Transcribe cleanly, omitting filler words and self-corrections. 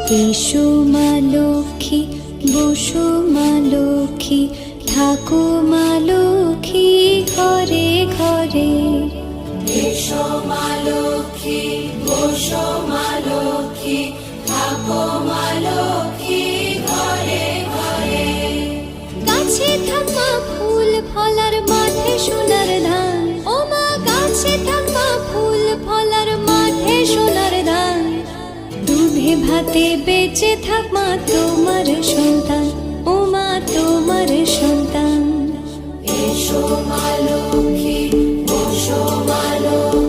এসো মা লক্ষ্মী, বসো মা লক্ষ্মী, থাকো মা লক্ষ্মী ঘরে ঘরে। এসো মা লক্ষ্মী, বসো মা লক্ষ্মী, থাকো মা লক্ষ্মী ঘরে ঘরে। গাছে থাক মা ফুল ফলার, মাঠে সোনার ধান। ও মা গাছে থাক মা ফুল ফলার, মাঠে সোনার ধান। দুধে ভাতে বেঁচে থাক মা তোমার সন্তান, ও মা তোমার সন্তান। এসো মা লক্ষ্মী, বসো মা লক্ষ্মী।